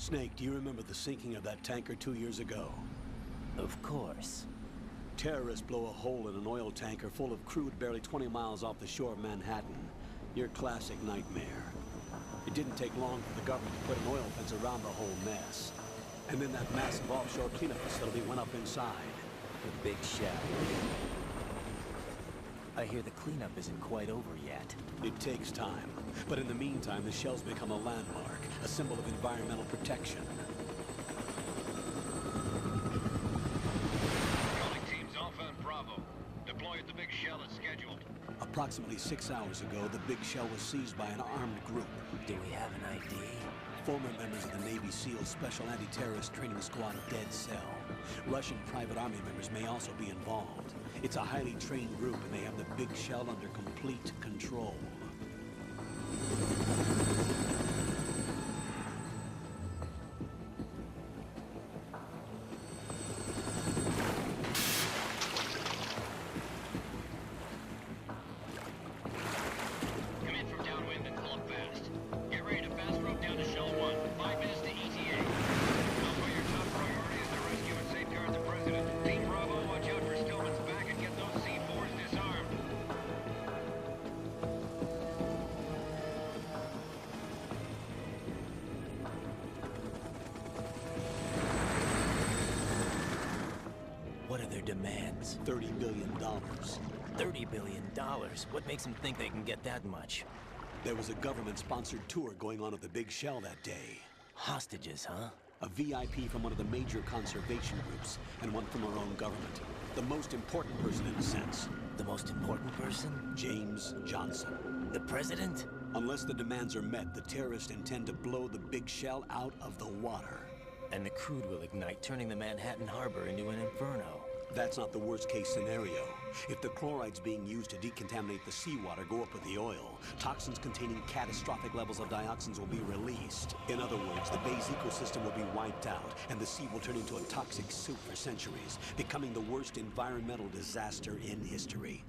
Snake, do you remember the sinking of that tanker 2 years ago? Of course. Terrorists blow a hole in an oil tanker full of crude barely 20 miles off the shore of Manhattan. Your classic nightmare. It didn't take long for the government to put an oil fence around the whole mess. And then that massive offshore cleanup facility went up inside. The big shell. I hear the cleanup isn't quite over yet. It takes time. But in the meantime, the shell's become a landmark, a symbol of environmental protection. Calling teams Alpha and Bravo. Deploy at the big shell as scheduled. Approximately 6 hours ago, the big shell was seized by an armed group. Do we have an ID? Former members of the Navy SEAL Special Anti-Terrorist Training Squad Dead Cell. Russian private army members may also be involved. It's a highly trained group, and they have the big shell under complete control. Come in from downwind and pull up fast. Get ready to fast rope down to Shell 1. 5 minutes to ETA. Alpha, your top priority is to rescue and safeguard the President. Team Bravo, watch out for Stillman's back and get those C4s disarmed. What are their demands? $30 billion. $30 billion? What makes them think they can get that much? There was a government-sponsored tour going on at the big shell that day. Hostages, huh? A VIP from one of the major conservation groups, and one from our own government. The most important person in a sense. The most important person? James Johnson. The president? Unless the demands are met, the terrorists intend to blow the big shell out of the water. And the crude will ignite, turning the Manhattan harbor into an inferno. That's not the worst-case scenario. If the chlorides being used to decontaminate the seawater go up with the oil, toxins containing catastrophic levels of dioxins will be released. In other words, the bay's ecosystem will be wiped out, and the sea will turn into a toxic soup for centuries, becoming the worst environmental disaster in history.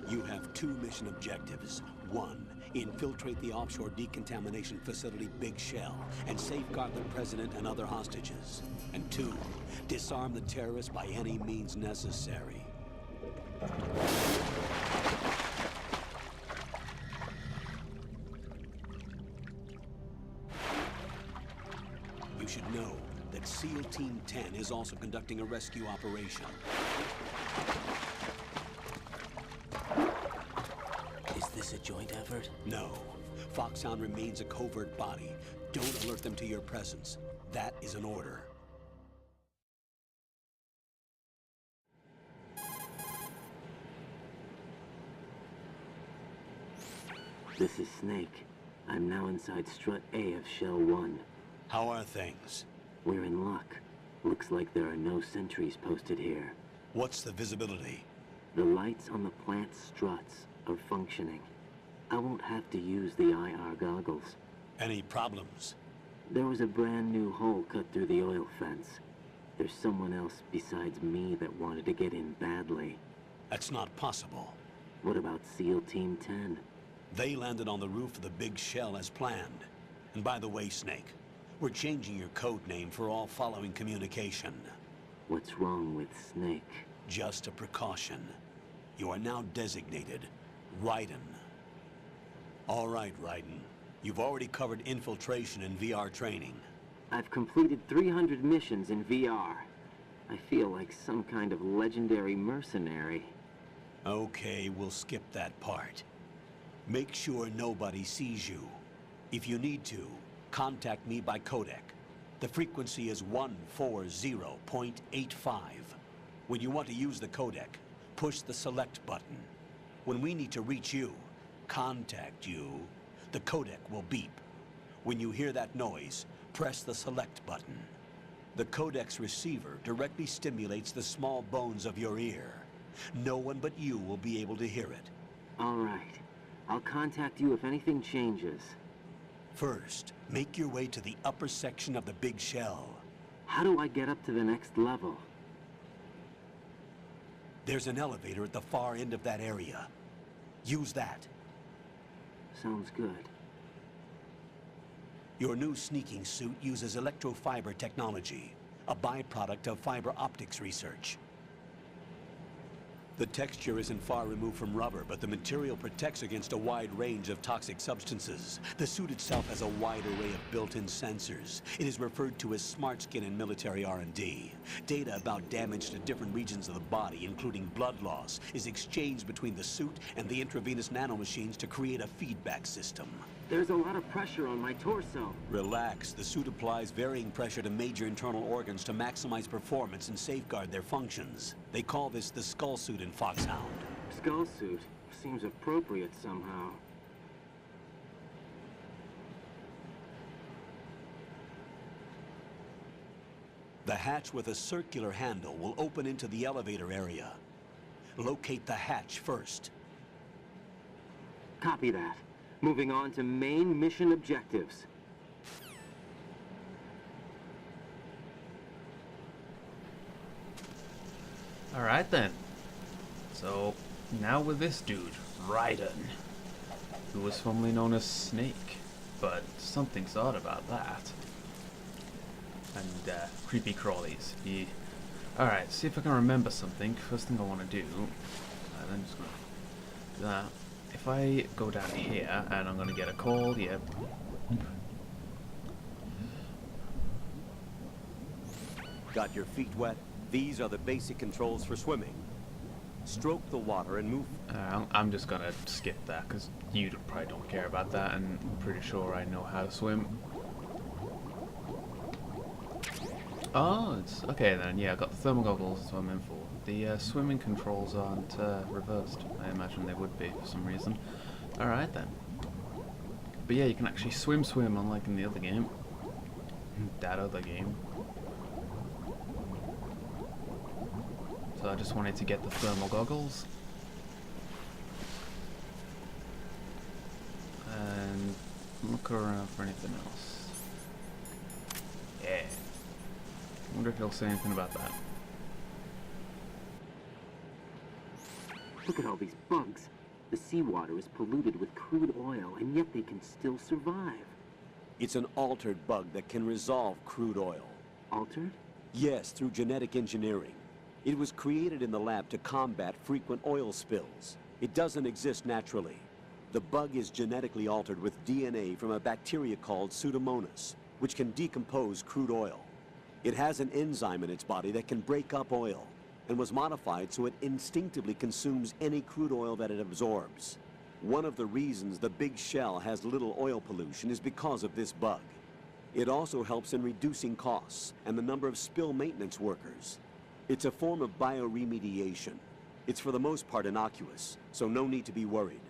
You have 2 mission objectives. 1, infiltrate the offshore decontamination facility Big Shell and safeguard the president and other hostages. And 2, disarm the terrorists by any means necessary. You should know that SEAL Team 10 is also conducting a rescue operation. Is this a joint effort? No. Foxhound remains a covert body. Don't alert them to your presence. That is an order. This is Snake. I'm now inside Strut A of Shell 1. How are things? We're in luck. Looks like there are no sentries posted here. What's the visibility? The lights on the plant struts are functioning. I won't have to use the IR goggles. Any problems? There was a brand new hole cut through the oil fence. There's someone else besides me that wanted to get in badly. That's not possible. What about SEAL Team 10? They landed on the roof of the Big Shell as planned. And by the way, Snake, we're changing your code name for all following communication. What's wrong with Snake? Just a precaution. You are now designated Raiden. All right, Raiden. You've already covered infiltration and VR training. I've completed 300 missions in VR. I feel like some kind of legendary mercenary. Okay, we'll skip that part. Make sure nobody sees you. If you need to, contact me by codec. The frequency is 140.85. When you want to use the codec, push the select button. When we need to reach you, contact you, the codec will beep. When you hear that noise, press the select button. The codec's receiver directly stimulates the small bones of your ear. No one but you will be able to hear it. All right. I'll contact you if anything changes. First, make your way to the upper section of the Big Shell. How do I get up to the next level? There's an elevator at the far end of that area. Use that. Sounds good. Your new sneaking suit uses electrofiber technology, a byproduct of fiber optics research. The texture isn't far removed from rubber, but the material protects against a wide range of toxic substances. The suit itself has a wide array of built-in sensors. It is referred to as smart skin in military R&D. Data about damage to different regions of the body, including blood loss, is exchanged between the suit and the intravenous nanomachines to create a feedback system. There's a lot of pressure on my torso. Relax. The suit applies varying pressure to major internal organs to maximize performance and safeguard their functions. They call this the skull suit in Foxhound. Skull suit seems appropriate somehow. The hatch with a circular handle will open into the elevator area. Locate the hatch first. Copy that. Moving on to main mission objectives. Alright then. So, now with this dude, Raiden, who was formerly known as Snake, but something's odd about that. And, creepy crawlies. Alright, see if I can remember something. First thing I want to do, I'm just going to do that. If I go down here, and I'm going to get a call, yep. Got your feet wet? These are the basic controls for swimming. Stroke the water and move. I'm just going to skip that, because you probably don't care about that, and I'm pretty sure I know how to swim. Oh, it's okay then. Yeah, I got the thermal goggles, that's what I'm in for. The swimming controls aren't reversed. I imagine they would be for some reason. Alright then. But yeah, you can actually swim unlike in the other game. That other game. So I just wanted to get the thermal goggles. And look around for anything else. Yeah. I wonder if he'll say anything about that. Look at all these bugs. The seawater is polluted with crude oil, and yet they can still survive. It's an altered bug that can resolve crude oil. Altered? Yes, through genetic engineering. It was created in the lab to combat frequent oil spills. It doesn't exist naturally. The bug is genetically altered with DNA from a bacteria called Pseudomonas, which can decompose crude oil. It has an enzyme in its body that can break up oil, and was modified so it instinctively consumes any crude oil that it absorbs. One of the reasons the Big Shell has little oil pollution is because of this bug. It also helps in reducing costs and the number of spill maintenance workers. It's a form of bioremediation. It's for the most part innocuous, so no need to be worried.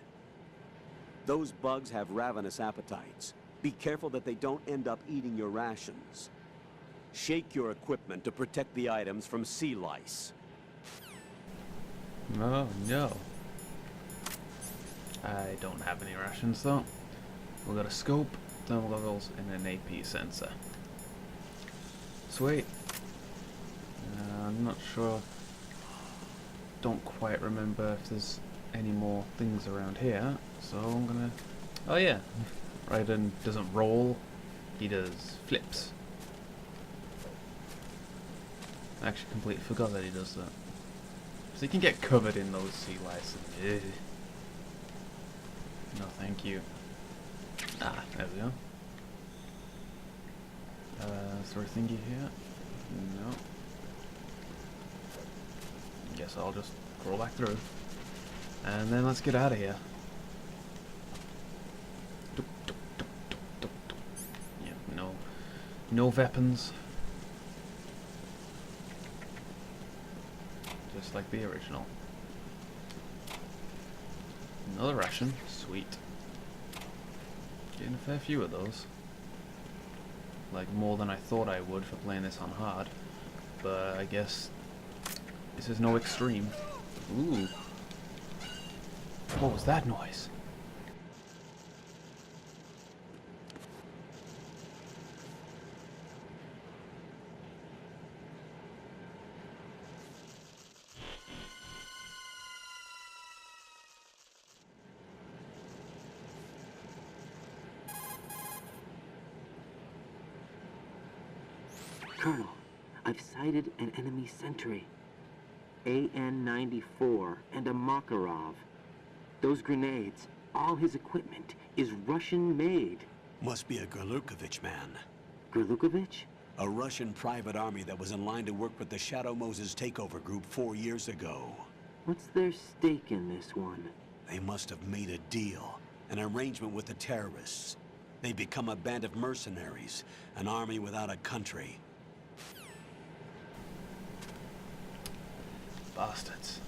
Those bugs have ravenous appetites. Be careful that they don't end up eating your rations. Shake your equipment to protect the items from sea lice. Oh no. I don't have any rations though. We got a scope, thermal goggles, and an AP sensor. Sweet. I'm not sure. Don't quite remember if there's any more things around here, so I'm gonna... Oh yeah, Raiden doesn't roll, he does flips. I actually completely forgot that he does that. So you can get covered in those sea lice and... No, thank you. Ah, there we go. Is there a thingy here? No. Guess I'll just crawl back through. And then let's get out of here. Yeah, no weapons. Just like the original. Another ration, sweet. Getting a fair few of those. Like more than I thought I would for playing this on hard. But I guess this is no extreme. Ooh. What was that noise? Colonel, I've sighted an enemy sentry. AN-94 and a Makarov. Those grenades, all his equipment, is Russian-made. Must be a Gorlukovich man. Gorlukovich? A Russian private army that was in line to work with the Shadow Moses takeover group 4 years ago. What's their stake in this one? They must have made a deal, an arrangement with the terrorists. They become a band of mercenaries, an army without a country. Bastards.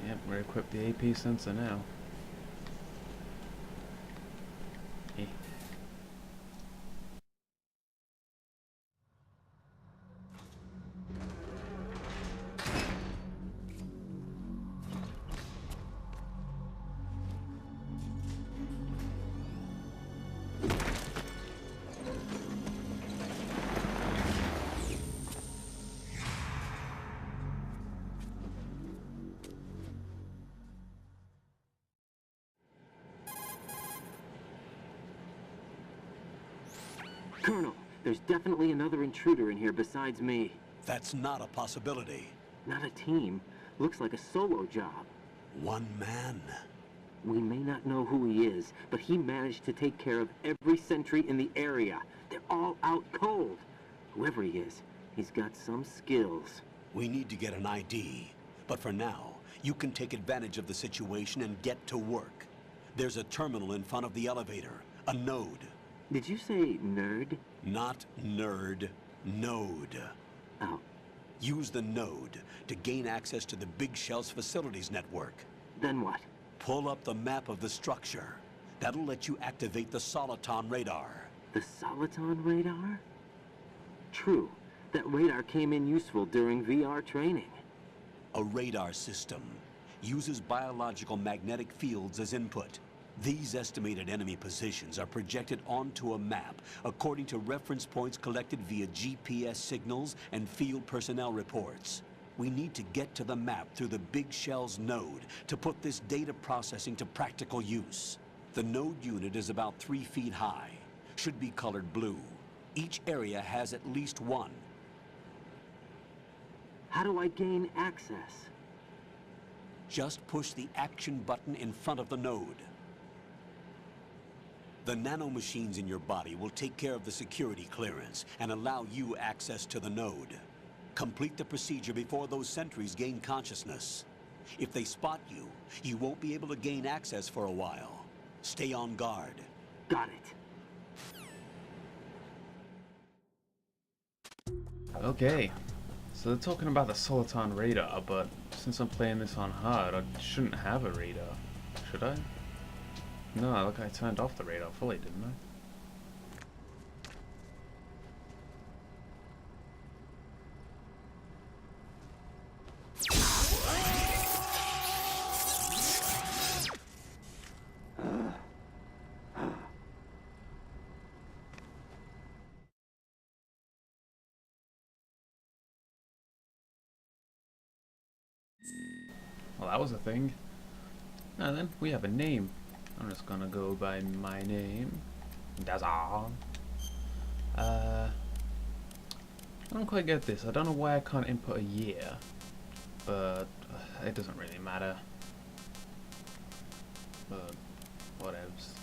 Yep, we're equipped the AP sensor now. Eh. Colonel, there's definitely another intruder in here besides me. That's not a possibility. Not a team. Looks like a solo job. One man. We may not know who he is, but he managed to take care of every sentry in the area. They're all out cold. Whoever he is, he's got some skills. We need to get an ID. But for now, you can take advantage of the situation and get to work. There's a terminal in front of the elevator. A node. Did you say nerd? Not nerd. Node. Oh, Use the node to gain access to the Big Shell's facilities network. then what? Pull up the map of the structure. That'll let you activate the Soliton radar. The Soliton radar? True. That radar came in useful during VR training. A radar system uses biological magnetic fields as input. These estimated enemy positions are projected onto a map according to reference points collected via GPS signals and field personnel reports. We need to get to the map through the Big Shell's node to put this data processing to practical use. The node unit is about 3 feet high, should be colored blue. Each area has at least one. How do I gain access? Just push the action button in front of the node. The nanomachines in your body will take care of the security clearance and allow you access to the node. Complete the procedure before those sentries gain consciousness. If they spot you, you won't be able to gain access for a while. Stay on guard. Got it. Okay. So they're talking about the Soliton radar, but since I'm playing this on hard, I shouldn't have a radar. Should I? No, look, I turned off the radar fully, didn't I? Well, that was a thing. Now then, we have a name. I'm just gonna go by my name, Dazza. I don't quite get this. I don't know why I can't input a year, but it doesn't really matter. But whatevs.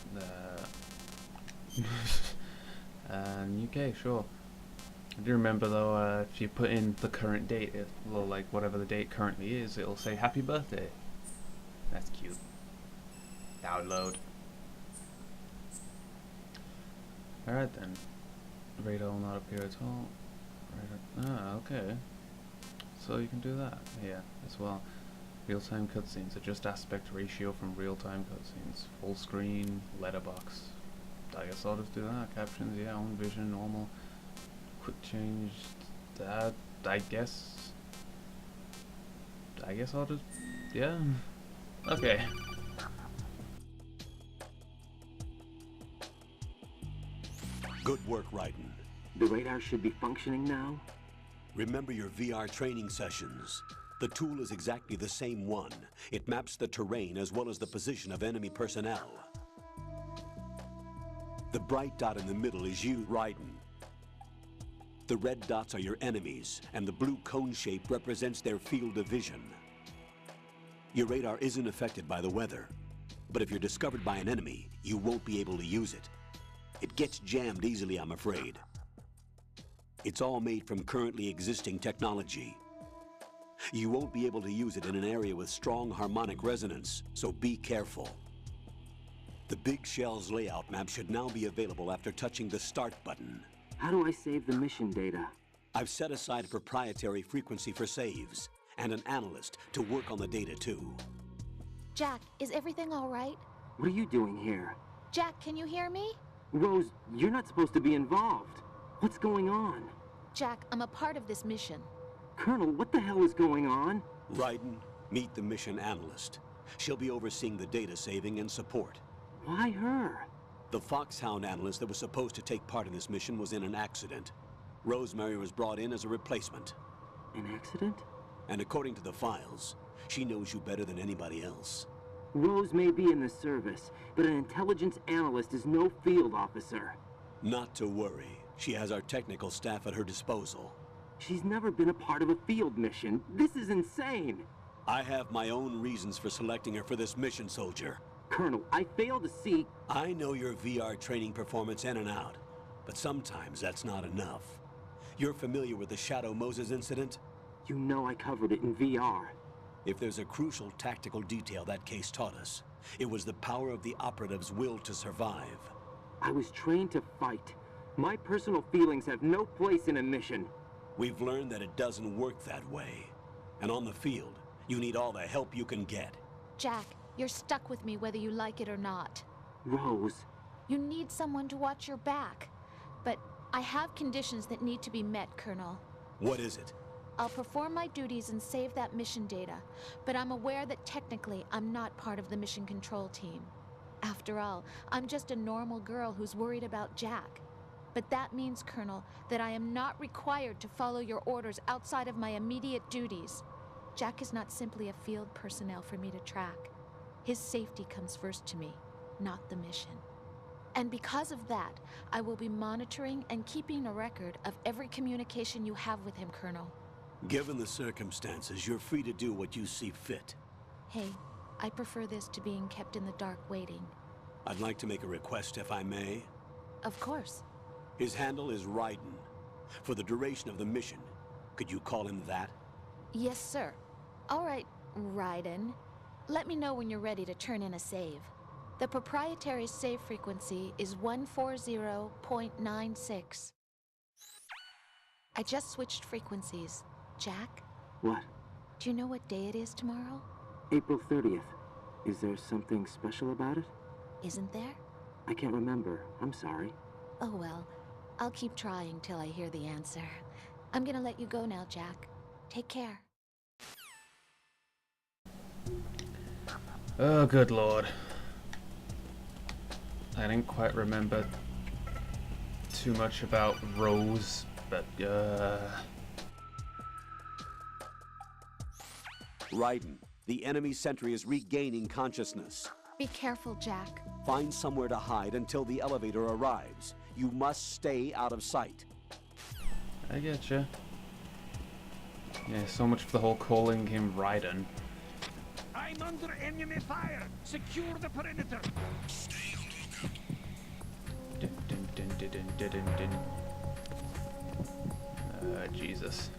UK, sure. I do remember though, if you put in the current date, well, like whatever the date currently is, it'll say happy birthday. That's cute. Download. Alright then. Radar will not appear at all. Ah, okay. So you can do that here as well. Real-time cutscenes. Adjust aspect ratio from real-time cutscenes. Full screen, letterbox. I guess I'll just do that. Captions, yeah, on vision, normal. Quick change. That, I guess I'll just, yeah. Okay. Good work, Raiden. The radar should be functioning now? Remember your VR training sessions. The tool is exactly the same one. It maps the terrain as well as the position of enemy personnel. The bright dot in the middle is you, Raiden. The red dots are your enemies, and the blue cone shape represents their field of vision. Your radar isn't affected by the weather, but if you're discovered by an enemy, you won't be able to use it. It gets jammed easily, I'm afraid. It's all made from currently existing technology. You won't be able to use it in an area with strong harmonic resonance, so be careful. The Big Shell's layout map should now be available after touching the Start button. How do I save the mission data? I've set aside a proprietary frequency for saves, and an analyst to work on the data too. Jack, is everything all right? What are you doing here? Jack, can you hear me? Rose, you're not supposed to be involved. What's going on? Jack, I'm a part of this mission. Colonel, what the hell is going on? Raiden, meet the mission analyst. She'll be overseeing the data saving and support. Why her? The Foxhound analyst that was supposed to take part in this mission was in an accident. Rosemary was brought in as a replacement. An accident? And according to the files, she knows you better than anybody else. Rose may be in the service, but an intelligence analyst is no field officer. Not to worry. She has our technical staff at her disposal. She's never been a part of a field mission. This is insane. I have my own reasons for selecting her for this mission, soldier. Colonel, I fail to see... I know your VR training performance in and out, but sometimes that's not enough. You're familiar with the Shadow Moses incident? You know I covered it in VR. If there's a crucial tactical detail that case taught us, it was the power of the operative's will to survive. I was trained to fight. My personal feelings have no place in a mission. We've learned that it doesn't work that way. And on the field, you need all the help you can get. Jack, you're stuck with me whether you like it or not. Rose. You need someone to watch your back. But I have conditions that need to be met, Colonel. What is it? I'll perform my duties and save that mission data, but I'm aware that technically I'm not part of the mission control team. After all, I'm just a normal girl who's worried about Jack. But that means, Colonel, that I am not required to follow your orders outside of my immediate duties. Jack is not simply a field personnel for me to track. His safety comes first to me, not the mission. And because of that, I will be monitoring and keeping a record of every communication you have with him, Colonel. Given the circumstances, you're free to do what you see fit. Hey, I prefer this to being kept in the dark waiting. I'd like to make a request, if I may. Of course. His handle is Raiden. For the duration of the mission, could you call him that? Yes, sir. All right, Raiden. Let me know when you're ready to turn in a save. The proprietary save frequency is 140.96. I just switched frequencies. Jack, What? do you know what day it is tomorrow? April 30th. Is there something special about it? Isn't there? I can't remember. I'm sorry. Oh well, I'll keep trying till I hear the answer. I'm gonna let you go now, Jack. Take care. Oh, good lord. I didn't quite remember too much about Rose, but Raiden, the enemy sentry is regaining consciousness. Be careful, Jack. Find somewhere to hide until the elevator arrives. You must stay out of sight. I getcha. Yeah, so much for the whole calling him Raiden. I'm under enemy fire. Secure the perimeter. Dun, dun, dun, dun, dun, dun, dun, dun. Jesus.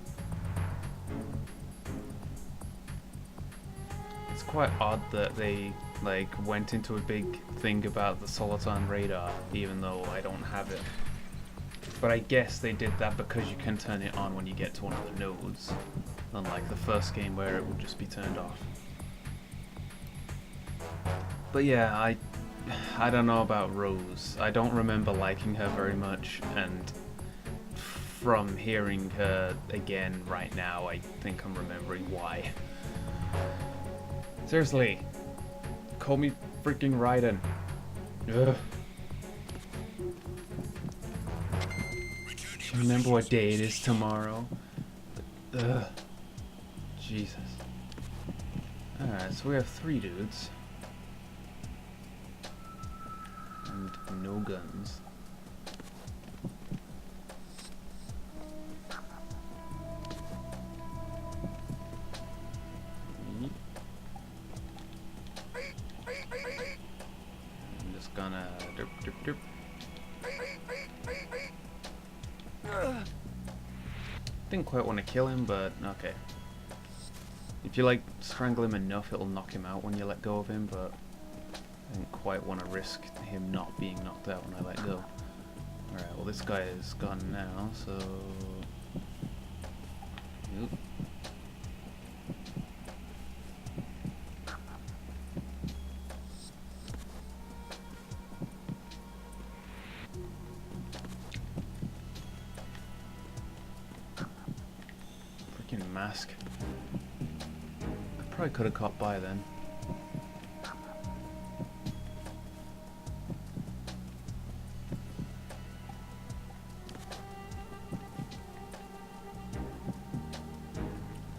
It's quite odd that they went into a big thing about the Soliton radar, even though I don't have it. But I guess they did that because you can turn it on when you get to one of the nodes, unlike the first game where it would just be turned off. But yeah, I don't know about Rose. I don't remember liking her very much, and from hearing her again right now, I think I'm remembering why. Seriously, call me freaking Raiden. Ugh. Do you remember what day it is tomorrow? Ugh. Jesus. Alright, so we have 3 dudes. And and no guns. I'm just gonna derp, derp, derp. Didn't quite want to kill him, but okay. If you like strangle him enough, it'll knock him out when you let go of him, but I didn't quite want to risk him not being knocked out when I let go. Alright, well this guy is gone now, so... Oop. Freaking mask. I probably could have caught by then.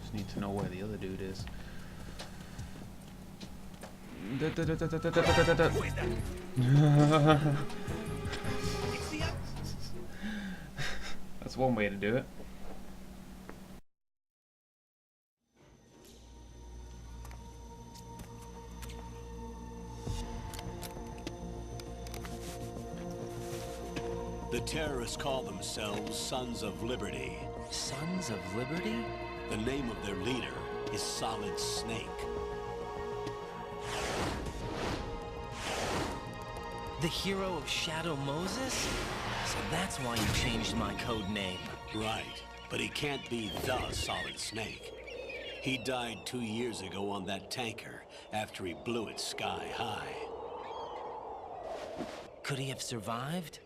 Just need to know where the other dude is. That's one way to do it. The terrorists call themselves Sons of Liberty. Sons of Liberty? The name of their leader is Solid Snake. The hero of Shadow Moses? So that's why you changed my code name. Right, but he can't be the Solid Snake. He died 2 years ago on that tanker after he blew it sky high. Could he have survived?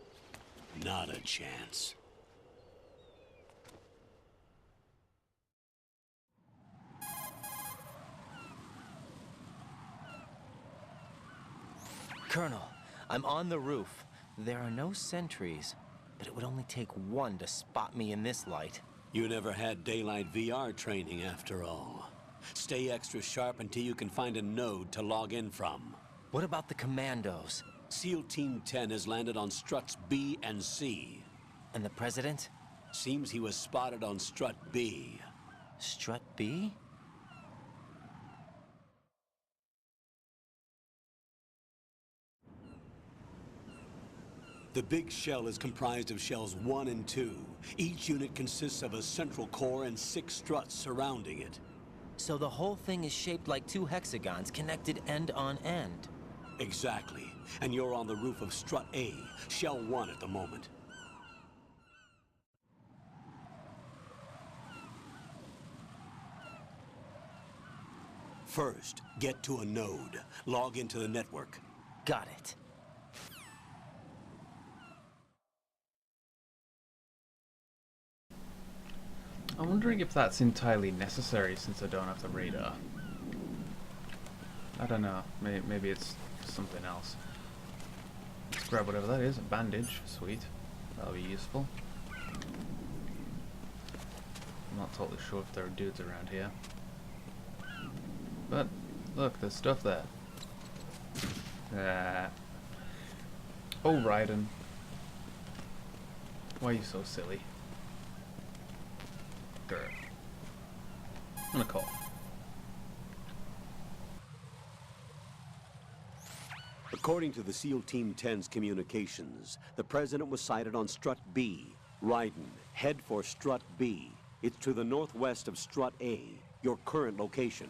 Not a chance. Colonel, I'm on the roof. There are no sentries, but it would only take one to spot me in this light. You never had daylight VR training after all. Stay extra sharp until you can find a node to log in from. What about the commandos? SEAL Team 10 has landed on struts B and C. And the president? Seems he was spotted on strut B. Strut B? The big shell is comprised of shells 1 and 2. Each unit consists of a central core and 6 struts surrounding it. So the whole thing is shaped like 2 hexagons connected end on end. Exactly. And you're on the roof of strut A, shell 1 at the moment. First, get to a node. Log into the network. Got it. I'm wondering if that's entirely necessary since I don't have the radar. I don't know. Maybe it's something else. Let's grab whatever that is. A bandage. Sweet. That'll be useful. I'm not totally sure if there are dudes around here. But, look, there's stuff there. Oh, Raiden. Why are you so silly? Grr. I'm gonna call. According to the SEAL Team 10's communications, the president was sighted on strut B. Raiden, head for strut B. It's to the northwest of strut A, your current location.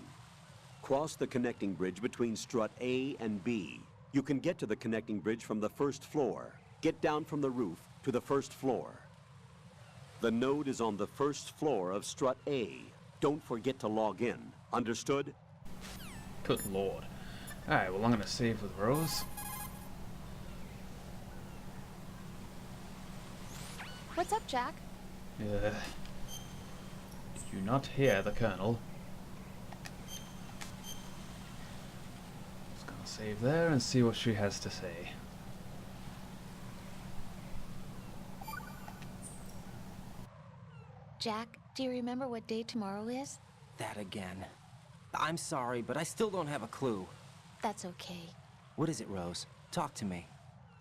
Cross the connecting bridge between strut A and B. You can get to the connecting bridge from the first floor. Get down from the roof to the first floor. The node is on the first floor of strut A. Don't forget to log in. Understood? Good lord. Alright, well I'm gonna save with Rose. What's up, Jack? Did you not hear the Colonel? Just gonna save there and see what she has to say. Jack, do you remember what day tomorrow is? That again. I'm sorry, but I still don't have a clue. That's okay. What is it, Rose? Talk to me.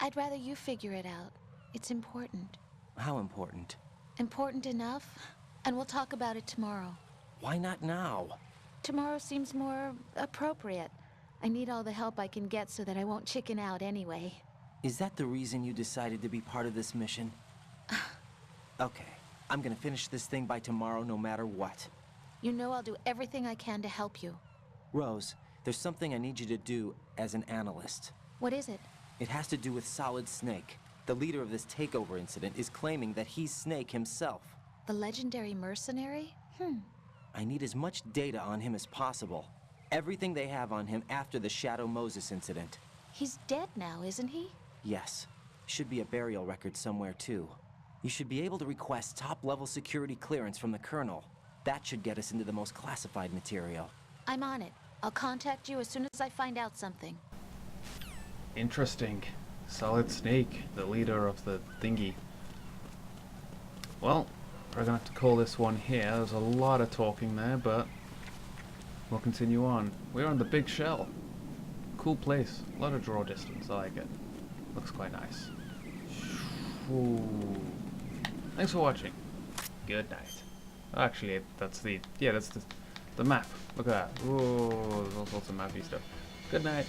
I'd rather you figure it out. It's important. How important? Important enough? And we'll talk about it tomorrow. Why not now? Tomorrow seems more appropriate. I need all the help I can get so that I won't chicken out anyway. Is that the reason you decided to be part of this mission? Okay, I'm gonna finish this thing by tomorrow no matter what. You know I'll do everything I can to help you. Rose, there's something I need you to do as an analyst. What is it? It has to do with Solid Snake. The leader of this takeover incident is claiming that he's Snake himself. The legendary mercenary? I need as much data on him as possible. Everything they have on him after the Shadow Moses incident. He's dead now, isn't he? Yes. Should be a burial record somewhere, too. You should be able to request top-level security clearance from the Colonel. That should get us into the most classified material. I'm on it. I'll contact you as soon as I find out something. Interesting. Solid Snake, the leader of the thingy. Well, we're gonna have to call this one here. There's a lot of talking there, but we'll continue on. We're on the Big Shell. Cool place. A lot of draw distance. I like it. Looks quite nice. Ooh. Thanks for watching. Good night. Actually, that's the map. Look at that. Ooh, there's all sorts of mappy stuff. Good night.